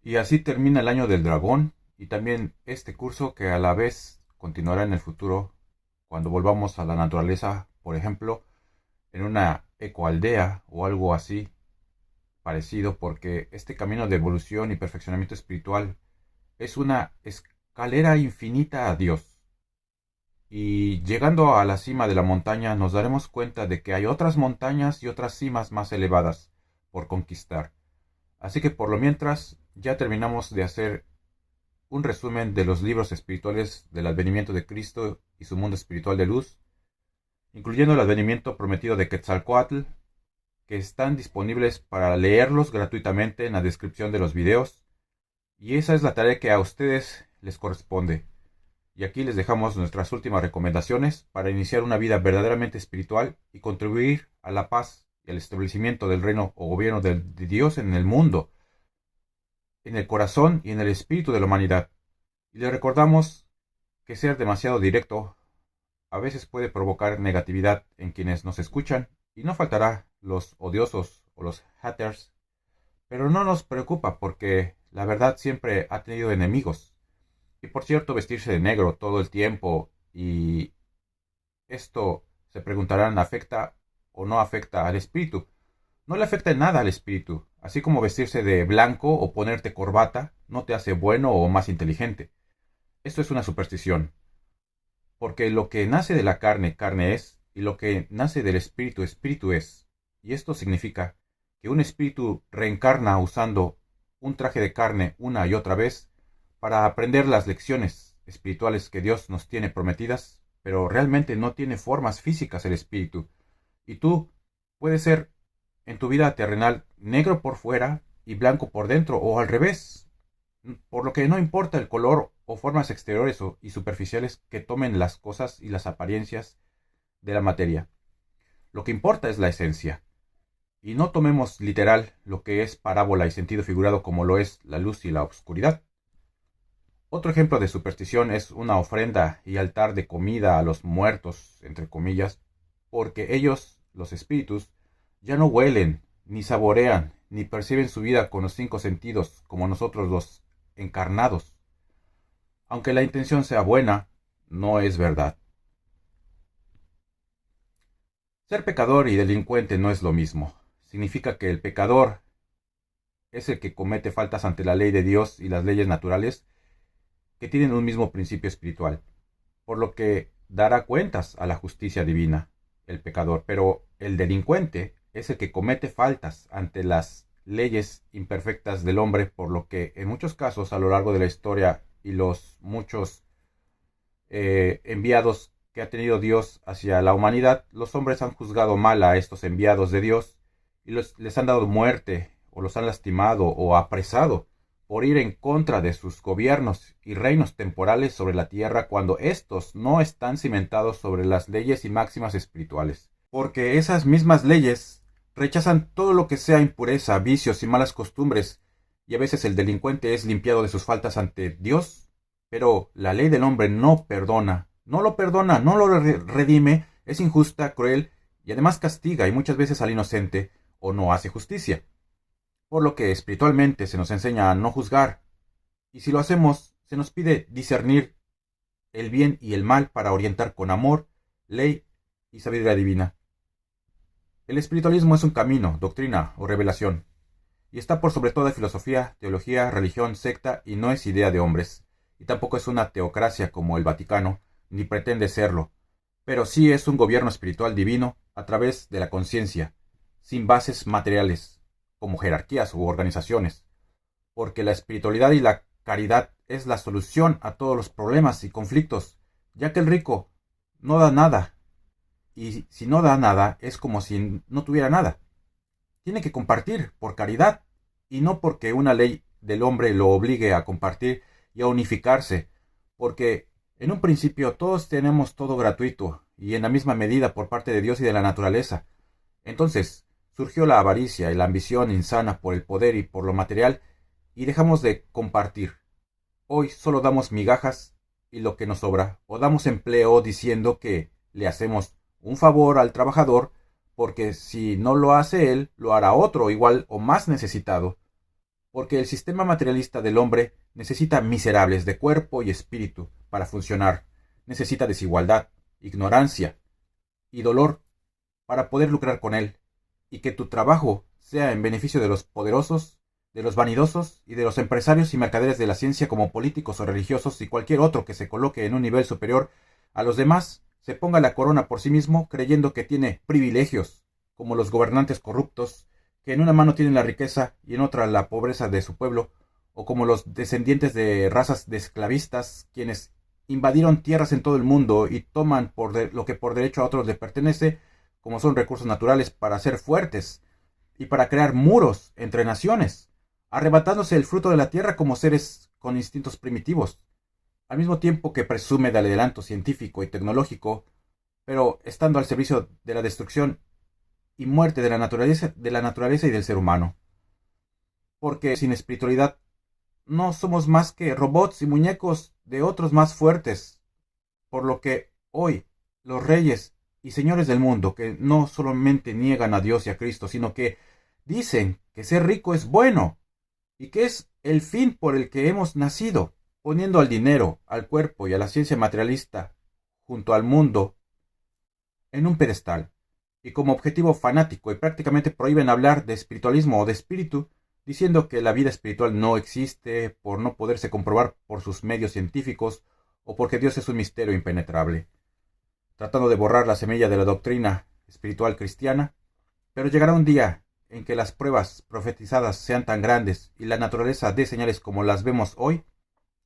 Y así termina el año del dragón y también este curso que a la vez continuará en el futuro cuando volvamos a la naturaleza, por ejemplo, en una ecoaldea o algo así parecido, porque este camino de evolución y perfeccionamiento espiritual es una escalera infinita a Dios. Y llegando a la cima de la montaña nos daremos cuenta de que hay otras montañas y otras cimas más elevadas por conquistar. Así que por lo mientras ya terminamos de hacer un resumen de los libros espirituales del advenimiento de Cristo y su mundo espiritual de luz, incluyendo el advenimiento prometido de Quetzalcoatl, que están disponibles para leerlos gratuitamente en la descripción de los videos, y esa es la tarea que a ustedes les corresponde. Y aquí les dejamos nuestras últimas recomendaciones para iniciar una vida verdaderamente espiritual y contribuir a la paz y al establecimiento del reino o gobierno de Dios en el mundo, en el corazón y en el espíritu de la humanidad. Y les recordamos que ser demasiado directo a veces puede provocar negatividad en quienes nos escuchan, y no faltará los odiosos o los haters, pero no nos preocupa porque la verdad siempre ha tenido enemigos. Y por cierto, vestirse de negro todo el tiempo y esto se preguntarán, ¿afecta o no afecta al espíritu? No le afecta en nada al espíritu, así como vestirse de blanco o ponerte corbata no te hace bueno o más inteligente. Esto es una superstición, porque lo que nace de la carne, carne es, y lo que nace del espíritu, espíritu es. Y esto significa que un espíritu reencarna usando un traje de carne una y otra vez para aprender las lecciones espirituales que Dios nos tiene prometidas, pero realmente no tiene formas físicas el espíritu. Y tú puedes ser en tu vida terrenal negro por fuera y blanco por dentro, o al revés, por lo que no importa el color o formas exteriores y superficiales que tomen las cosas y las apariencias de la materia. Lo que importa es la esencia. Y no tomemos literal lo que es parábola y sentido figurado como lo es la luz y la oscuridad. Otro ejemplo de superstición es una ofrenda y altar de comida a los muertos, entre comillas, porque ellos, los espíritus, ya no huelen, ni saborean, ni perciben su vida con los cinco sentidos como nosotros los encarnados. Aunque la intención sea buena, no es verdad. Ser pecador y delincuente no es lo mismo. Significa que el pecador es el que comete faltas ante la ley de Dios y las leyes naturales que tienen un mismo principio espiritual, por lo que dará cuentas a la justicia divina, el pecador, pero el delincuente es el que comete faltas ante las leyes imperfectas del hombre, por lo que en muchos casos a lo largo de la historia y los muchos enviados que ha tenido Dios hacia la humanidad, los hombres han juzgado mal a estos enviados de Dios y les han dado muerte o los han lastimado o apresado por ir en contra de sus gobiernos y reinos temporales sobre la tierra cuando éstos no están cimentados sobre las leyes y máximas espirituales. Porque esas mismas leyes rechazan todo lo que sea impureza, vicios y malas costumbres, y a veces el delincuente es limpiado de sus faltas ante Dios, pero la ley del hombre no perdona, no lo perdona, no lo redime, es injusta, cruel y además castiga y muchas veces al inocente o no hace justicia. Por lo que espiritualmente se nos enseña a no juzgar, y si lo hacemos, se nos pide discernir el bien y el mal para orientar con amor, ley y sabiduría divina. El espiritualismo es un camino, doctrina o revelación, y está por sobre toda filosofía, teología, religión, secta, y no es idea de hombres, y tampoco es una teocracia como el Vaticano, ni pretende serlo, pero sí es un gobierno espiritual divino a través de la conciencia, sin bases materiales, como jerarquías u organizaciones, porque la espiritualidad y la caridad es la solución a todos los problemas y conflictos, ya que el rico no da nada, y si no da nada es como si no tuviera nada. Tiene que compartir por caridad y no porque una ley del hombre lo obligue a compartir y a unificarse, porque en un principio todos tenemos todo gratuito y en la misma medida por parte de Dios y de la naturaleza. Entonces surgió la avaricia y la ambición insana por el poder y por lo material y dejamos de compartir. Hoy solo damos migajas y lo que nos sobra, o damos empleo diciendo que le hacemos un favor al trabajador, porque si no lo hace él, lo hará otro igual o más necesitado. porque el sistema materialista del hombre necesita miserables de cuerpo y espíritu para funcionar, necesita desigualdad, ignorancia y dolor para poder lucrar con él, y que tu trabajo sea en beneficio de los poderosos, de los vanidosos y de los empresarios y mercaderes de la ciencia como políticos o religiosos y cualquier otro que se coloque en un nivel superior a los demás, se ponga la corona por sí mismo creyendo que tiene privilegios, como los gobernantes corruptos, que en una mano tienen la riqueza y en otra la pobreza de su pueblo, o como los descendientes de razas de esclavistas, quienes invadieron tierras en todo el mundo y toman lo que por derecho a otros le pertenece, como son recursos naturales, para ser fuertes y para crear muros entre naciones, arrebatándose el fruto de la tierra como seres con instintos primitivos, al mismo tiempo que presume del adelanto científico y tecnológico, pero estando al servicio de la destrucción y muerte de la naturaleza y del ser humano. Porque sin espiritualidad no somos más que robots y muñecos de otros más fuertes, por lo que hoy los reyes y señores del mundo, que no solamente niegan a Dios y a Cristo, sino que dicen que ser rico es bueno y que es el fin por el que hemos nacido, poniendo al dinero, al cuerpo y a la ciencia materialista junto al mundo en un pedestal, y como objetivo fanático, y prácticamente prohíben hablar de espiritualismo o de espíritu, diciendo que la vida espiritual no existe por no poderse comprobar por sus medios científicos o porque Dios es un misterio impenetrable, tratando de borrar la semilla de la doctrina espiritual cristiana. Pero llegará un día en que las pruebas profetizadas sean tan grandes y la naturaleza dé señales como las vemos hoy,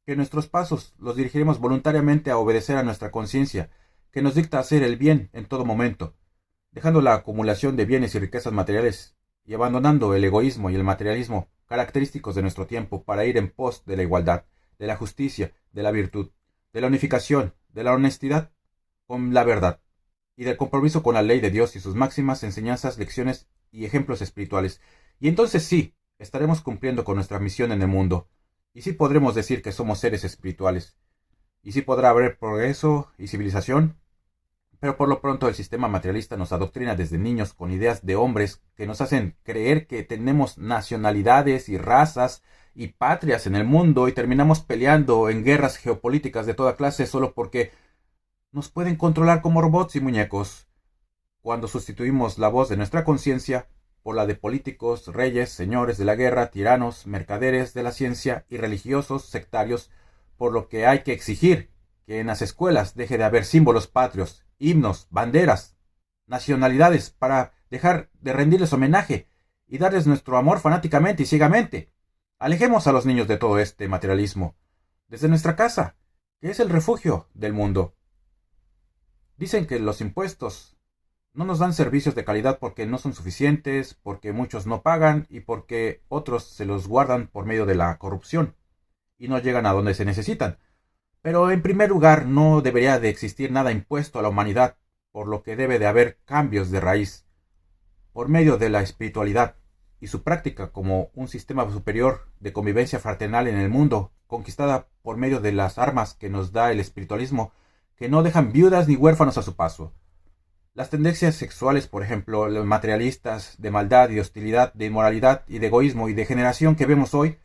que nuestros pasos los dirigiremos voluntariamente a obedecer a nuestra conciencia, que nos dicta hacer el bien en todo momento, dejando la acumulación de bienes y riquezas materiales y abandonando el egoísmo y el materialismo característicos de nuestro tiempo para ir en pos de la igualdad, de la justicia, de la virtud, de la unificación, de la honestidad con la verdad y del compromiso con la ley de Dios y sus máximas enseñanzas, lecciones y ejemplos espirituales. Y entonces sí, estaremos cumpliendo con nuestra misión en el mundo, y sí podremos decir que somos seres espirituales, y sí podrá haber progreso y civilización, pero por lo pronto el sistema materialista nos adoctrina desde niños con ideas de hombres que nos hacen creer que tenemos nacionalidades y razas y patrias en el mundo y terminamos peleando en guerras geopolíticas de toda clase solo porque nos pueden controlar como robots y muñecos, cuando sustituimos la voz de nuestra conciencia por la de políticos, reyes, señores de la guerra, tiranos, mercaderes de la ciencia y religiosos sectarios, por lo que hay que exigir que en las escuelas deje de haber símbolos patrios, himnos, banderas, nacionalidades, para dejar de rendirles homenaje y darles nuestro amor fanáticamente y ciegamente. Alejemos a los niños de todo este materialismo, desde nuestra casa, que es el refugio del mundo. Dicen que los impuestos no nos dan servicios de calidad porque no son suficientes, porque muchos no pagan y porque otros se los guardan por medio de la corrupción y no llegan a donde se necesitan. Pero en primer lugar no debería de existir nada impuesto a la humanidad, por lo que debe de haber cambios de raíz, por medio de la espiritualidad y su práctica como un sistema superior de convivencia fraternal en el mundo, conquistada por medio de las armas que nos da el espiritualismo, que no dejan viudas ni huérfanos a su paso. Las tendencias sexuales, por ejemplo, los materialistas, de maldad y de hostilidad, de inmoralidad y de egoísmo y de degeneración que vemos hoy,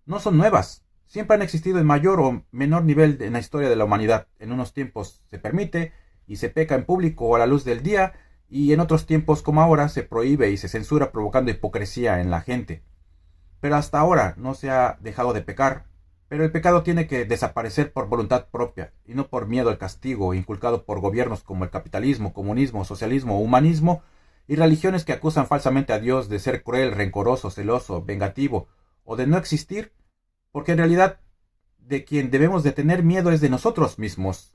no son nuevas. Siempre han existido en mayor o menor nivel en la historia de la humanidad. En unos tiempos se permite y se peca en público o a la luz del día, y en otros tiempos como ahora se prohíbe y se censura provocando hipocresía en la gente. Pero hasta ahora no se ha dejado de pecar, pero el pecado tiene que desaparecer por voluntad propia y no por miedo al castigo inculcado por gobiernos como el capitalismo, comunismo, socialismo, humanismo y religiones que acusan falsamente a Dios de ser cruel, rencoroso, celoso, vengativo o de no existir, porque en realidad de quien debemos de tener miedo es de nosotros mismos.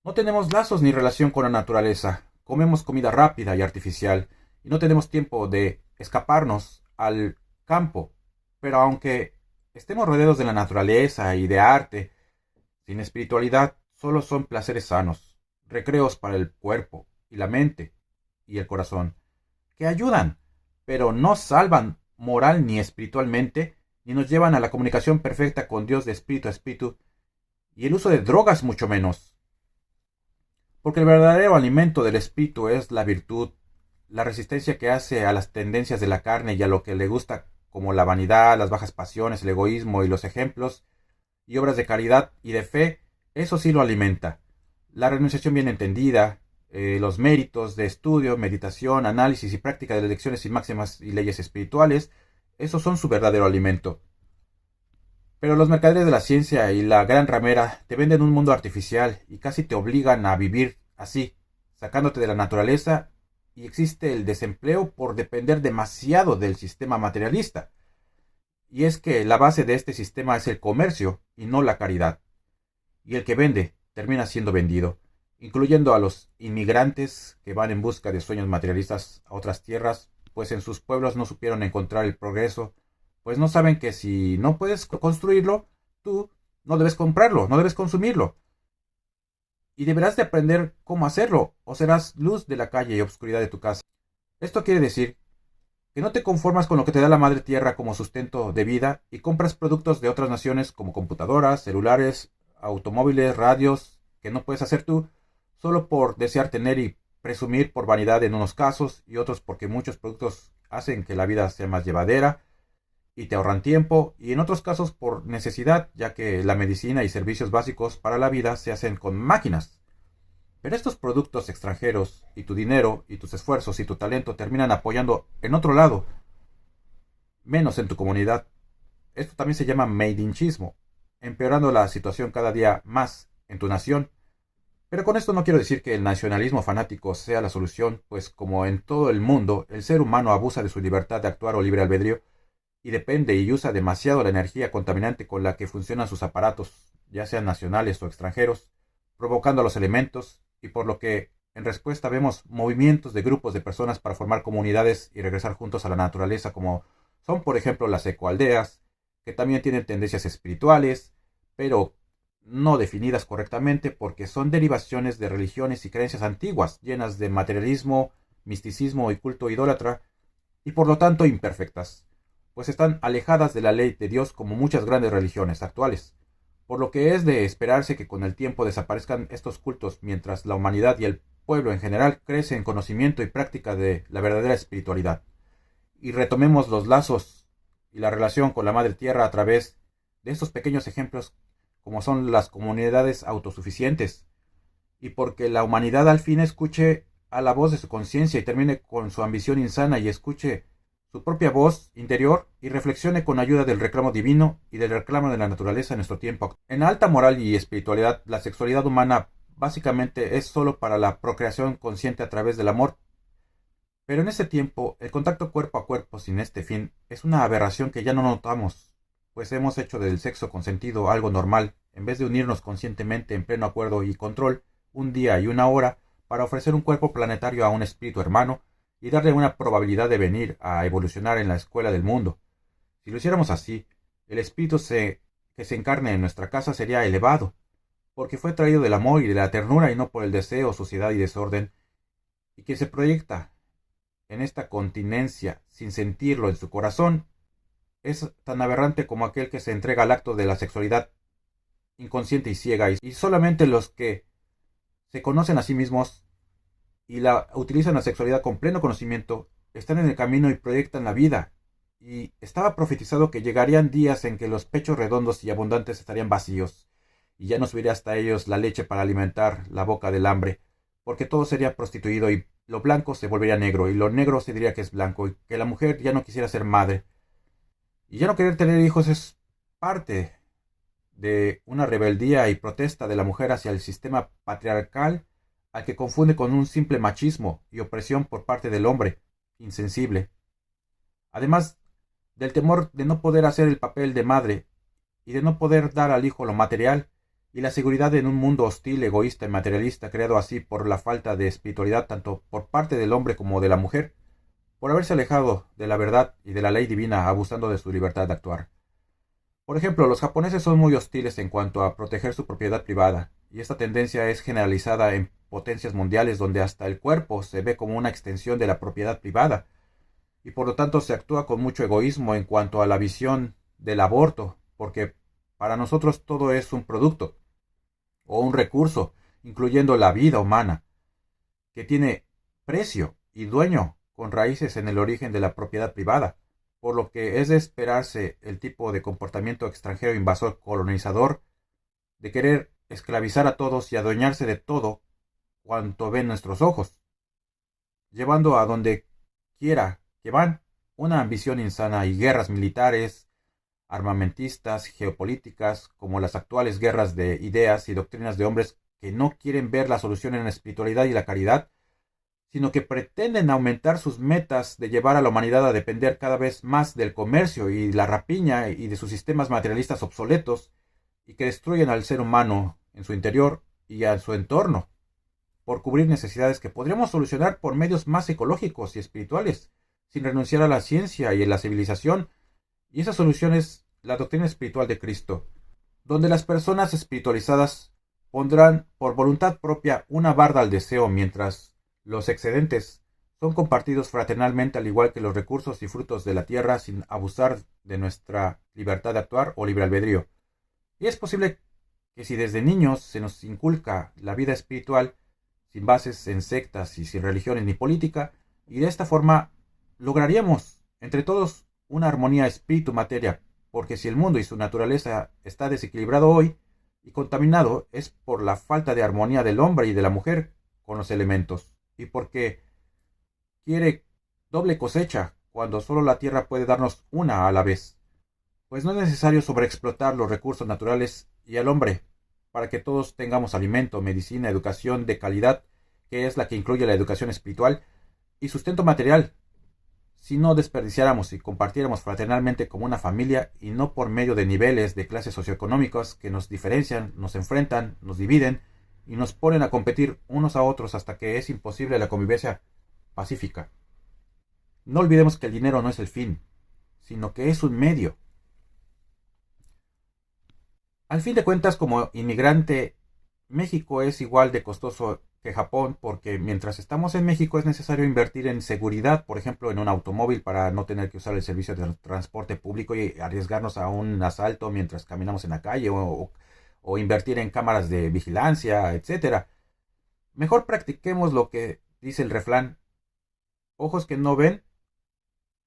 No tenemos lazos ni relación con la naturaleza, comemos comida rápida y artificial y no tenemos tiempo de escaparnos al campo, pero aunque estemos rodeados de la naturaleza y de arte, sin espiritualidad solo son placeres sanos, recreos para el cuerpo y la mente y el corazón, que ayudan, pero no salvan moral ni espiritualmente, ni nos llevan a la comunicación perfecta con Dios de espíritu a espíritu, y el uso de drogas mucho menos. Porque el verdadero alimento del espíritu es la virtud, la resistencia que hace a las tendencias de la carne y a lo que le gusta como la vanidad, las bajas pasiones, el egoísmo y los ejemplos y obras de caridad y de fe, eso sí lo alimenta. La renunciación bien entendida, los méritos de estudio, meditación, análisis y práctica de las lecciones y máximas y leyes espirituales, esos son su verdadero alimento. Pero los mercaderes de la ciencia y la gran ramera te venden un mundo artificial y casi te obligan a vivir así, sacándote de la naturaleza, y existe el desempleo por depender demasiado del sistema materialista. Y es que la base de este sistema es el comercio y no la caridad. Y el que vende termina siendo vendido, incluyendo a los inmigrantes que van en busca de sueños materialistas a otras tierras, pues en sus pueblos no supieron encontrar el progreso, pues no saben que si no puedes construirlo, tú no debes comprarlo, no debes consumirlo. Y deberás de aprender cómo hacerlo, o serás luz de la calle y obscuridad de tu casa. Esto quiere decir que no te conformas con lo que te da la madre tierra como sustento de vida y compras productos de otras naciones como computadoras, celulares, automóviles, radios, que no puedes hacer tú, solo por desear tener y presumir por vanidad en unos casos y otros porque muchos productos hacen que la vida sea más llevadera y te ahorran tiempo, y en otros casos por necesidad, ya que la medicina y servicios básicos para la vida se hacen con máquinas. Pero estos productos extranjeros y tu dinero y tus esfuerzos y tu talento terminan apoyando en otro lado, menos en tu comunidad. Esto también se llama made-in-chismo, empeorando la situación cada día más en tu nación. Pero con esto no quiero decir que el nacionalismo fanático sea la solución, pues como en todo el mundo, el ser humano abusa de su libertad de actuar o libre albedrío y depende y usa demasiado la energía contaminante con la que funcionan sus aparatos, ya sean nacionales o extranjeros, provocando a los elementos, y por lo que en respuesta vemos movimientos de grupos de personas para formar comunidades y regresar juntos a la naturaleza, como son por ejemplo las ecoaldeas, que también tienen tendencias espirituales, pero no definidas correctamente porque son derivaciones de religiones y creencias antiguas, llenas de materialismo, misticismo y culto idólatra, y por lo tanto imperfectas, pues están alejadas de la ley de Dios como muchas grandes religiones actuales, por lo que es de esperarse que con el tiempo desaparezcan estos cultos mientras la humanidad y el pueblo en general crece en conocimiento y práctica de la verdadera espiritualidad, y retomemos los lazos y la relación con la Madre Tierra a través de estos pequeños ejemplos como son las comunidades autosuficientes, y porque la humanidad al fin escuche a la voz de su conciencia y termine con su ambición insana y escuche su propia voz interior y reflexione con ayuda del reclamo divino y del reclamo de la naturaleza en nuestro tiempo. En la alta moral y espiritualidad, la sexualidad humana básicamente es solo para la procreación consciente a través del amor, pero en este tiempo el contacto cuerpo a cuerpo sin este fin es una aberración que ya no notamos, pues hemos hecho del sexo consentido algo normal, en vez de unirnos conscientemente en pleno acuerdo y control un día y una hora para ofrecer un cuerpo planetario a un espíritu hermano y darle una probabilidad de venir a evolucionar en la escuela del mundo. Si lo hiciéramos así, el espíritu que se encarne en nuestra casa sería elevado, porque fue traído del amor y de la ternura y no por el deseo, suciedad y desorden, y que se proyecta en esta continencia sin sentirlo en su corazón, es tan aberrante como aquel que se entrega al acto de la sexualidad inconsciente y ciega, y solamente los que se conocen a sí mismos y utilizan la sexualidad con pleno conocimiento, están en el camino y proyectan la vida. Y estaba profetizado que llegarían días en que los pechos redondos y abundantes estarían vacíos, y ya no subiría hasta ellos la leche para alimentar la boca del hambre, porque todo sería prostituido y lo blanco se volvería negro, y lo negro se diría que es blanco, y que la mujer ya no quisiera ser madre. Y ya no querer tener hijos es parte de una rebeldía y protesta de la mujer hacia el sistema patriarcal, al que confunde con un simple machismo y opresión por parte del hombre, insensible. Además del temor de no poder hacer el papel de madre y de no poder dar al hijo lo material, y la seguridad en un mundo hostil, egoísta y materialista creado así por la falta de espiritualidad tanto por parte del hombre como de la mujer, por haberse alejado de la verdad y de la ley divina abusando de su libertad de actuar. Por ejemplo, los japoneses son muy hostiles en cuanto a proteger su propiedad privada, y esta tendencia es generalizada en potencias mundiales donde hasta el cuerpo se ve como una extensión de la propiedad privada, y por lo tanto se actúa con mucho egoísmo en cuanto a la visión del aborto, porque para nosotros todo es un producto o un recurso, incluyendo la vida humana, que tiene precio y dueño con raíces en el origen de la propiedad privada. por lo que es de esperarse el tipo de comportamiento extranjero invasor colonizador de querer esclavizar a todos y adueñarse de todo cuanto ven nuestros ojos, llevando a donde quiera que van una ambición insana y guerras militares, armamentistas, geopolíticas, como las actuales guerras de ideas y doctrinas de hombres que no quieren ver la solución en la espiritualidad y la caridad, sino que pretenden aumentar sus metas de llevar a la humanidad a depender cada vez más del comercio y la rapiña y de sus sistemas materialistas obsoletos, y que destruyen al ser humano en su interior y a su entorno, por cubrir necesidades que podríamos solucionar por medios más ecológicos y espirituales, sin renunciar a la ciencia y a la civilización. Y esa solución es la doctrina espiritual de Cristo, donde las personas espiritualizadas pondrán por voluntad propia una barda al deseo, mientras los excedentes son compartidos fraternalmente, al igual que los recursos y frutos de la tierra, sin abusar de nuestra libertad de actuar o libre albedrío. Y es posible que si desde niños se nos inculca la vida espiritual, sin bases en sectas y sin religiones ni política, y de esta forma lograríamos entre todos una armonía espíritu-materia, porque si el mundo y su naturaleza está desequilibrado hoy y contaminado, es por la falta de armonía del hombre y de la mujer con los elementos, y porque quiere doble cosecha cuando solo la tierra puede darnos una a la vez, pues no es necesario sobreexplotar los recursos naturales y al hombre para que todos tengamos alimento, medicina, educación de calidad, que es la que incluye la educación espiritual, y sustento material, si no desperdiciáramos y compartiéramos fraternalmente como una familia y no por medio de niveles de clases socioeconómicas que nos diferencian, nos enfrentan, nos dividen y nos ponen a competir unos a otros hasta que es imposible la convivencia pacífica. No olvidemos que el dinero no es el fin, sino que es un medio. Al fin de cuentas, como inmigrante, México es igual de costoso que Japón, porque mientras estamos en México es necesario invertir en seguridad, por ejemplo, en un automóvil para no tener que usar el servicio de transporte público y arriesgarnos a un asalto mientras caminamos en la calle, o invertir en cámaras de vigilancia, etcétera. Mejor practiquemos lo que dice el refrán: ojos que no ven,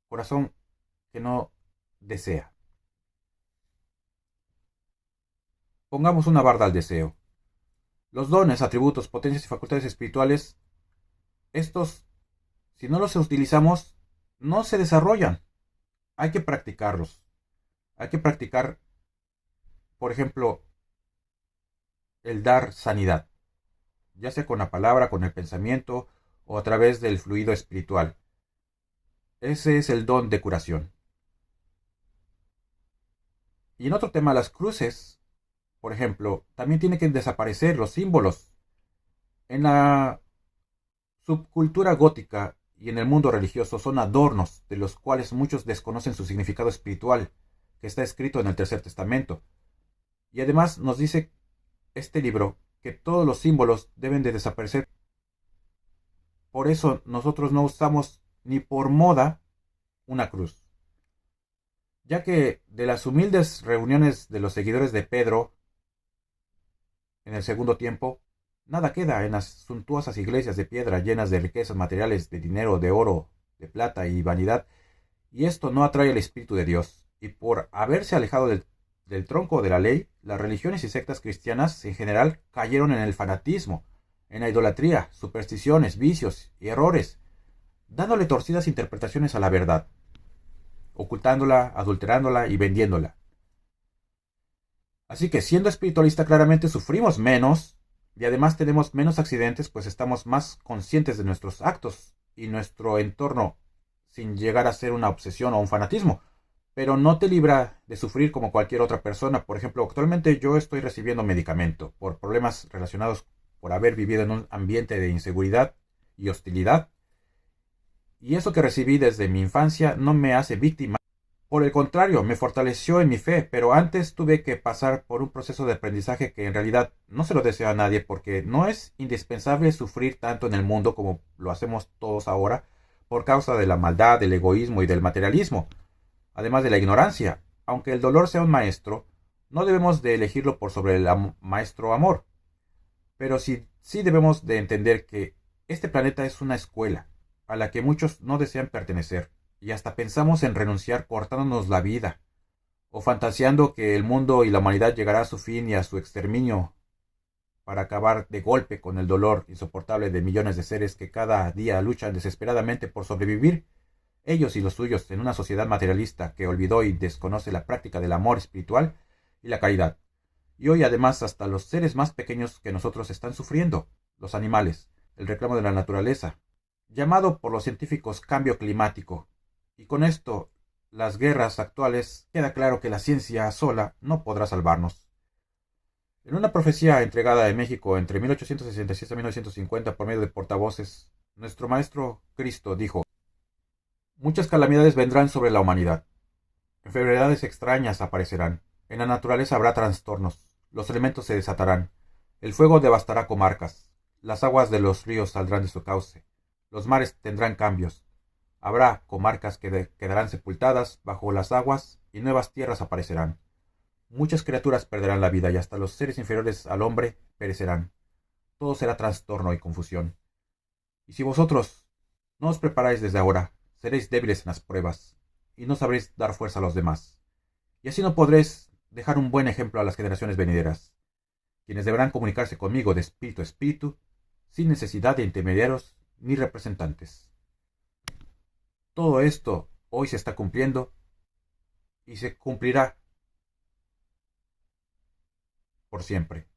corazón que no desea. Pongamos una barda al deseo. Los dones, atributos, potencias y facultades espirituales, estos, si no los utilizamos, no se desarrollan. Hay que practicarlos. Hay que practicar, por ejemplo, el dar sanidad, ya sea con la palabra, con el pensamiento o a través del fluido espiritual. Ese es el don de curación. Y en otro tema, las cruces, por ejemplo, también tienen que desaparecer los símbolos. En la subcultura gótica y en el mundo religioso son adornos de los cuales muchos desconocen su significado espiritual, que está escrito en el Tercer Testamento. Y además nos dice este libro que todos los símbolos deben de desaparecer. Por eso nosotros no usamos ni por moda una cruz, ya que de las humildes reuniones de los seguidores de Pedro en el segundo tiempo, nada queda en las suntuosas iglesias de piedra llenas de riquezas materiales, de dinero, de oro, de plata y vanidad, y esto no atrae al Espíritu de Dios. Y por haberse alejado del tronco de la ley, las religiones y sectas cristianas en general cayeron en el fanatismo, en la idolatría, supersticiones, vicios y errores, dándole torcidas interpretaciones a la verdad, ocultándola, adulterándola y vendiéndola. Así que siendo espiritualista claramente sufrimos menos y además tenemos menos accidentes, pues estamos más conscientes de nuestros actos y nuestro entorno, sin llegar a ser una obsesión o un fanatismo. Pero no te libra de sufrir como cualquier otra persona. Por ejemplo, actualmente yo estoy recibiendo medicamento por problemas relacionados por haber vivido en un ambiente de inseguridad y hostilidad. Y eso que recibí desde mi infancia no me hace víctima. Por el contrario, me fortaleció en mi fe, pero antes tuve que pasar por un proceso de aprendizaje que en realidad no se lo deseo a nadie, porque no es indispensable sufrir tanto en el mundo como lo hacemos todos ahora por causa de la maldad, del egoísmo y del materialismo, además de la ignorancia. Aunque el dolor sea un maestro, no debemos de elegirlo por sobre el maestro amor. Pero sí debemos de entender que este planeta es una escuela a la que muchos no desean pertenecer, y hasta pensamos en renunciar cortándonos la vida, o fantaseando que el mundo y la humanidad llegará a su fin y a su exterminio para acabar de golpe con el dolor insoportable de millones de seres que cada día luchan desesperadamente por sobrevivir, ellos y los suyos, en una sociedad materialista que olvidó y desconoce la práctica del amor espiritual y la caridad. Y hoy además hasta los seres más pequeños que nosotros están sufriendo, los animales, el reclamo de la naturaleza, llamado por los científicos cambio climático. Y con esto, las guerras actuales, queda claro que la ciencia sola no podrá salvarnos. En una profecía entregada en México entre 1866 a 1950 por medio de portavoces, nuestro maestro Cristo dijo: muchas calamidades vendrán sobre la humanidad. Enfermedades extrañas aparecerán. En la naturaleza habrá trastornos. Los elementos se desatarán. El fuego devastará comarcas. Las aguas de los ríos saldrán de su cauce. Los mares tendrán cambios. Habrá comarcas que quedarán sepultadas bajo las aguas y nuevas tierras aparecerán. Muchas criaturas perderán la vida y hasta los seres inferiores al hombre perecerán. Todo será trastorno y confusión. Y si vosotros no os preparáis desde ahora, seréis débiles en las pruebas y no sabréis dar fuerza a los demás. Y así no podréis dejar un buen ejemplo a las generaciones venideras, quienes deberán comunicarse conmigo de espíritu a espíritu, sin necesidad de intermediarios ni representantes. Todo esto hoy se está cumpliendo y se cumplirá por siempre.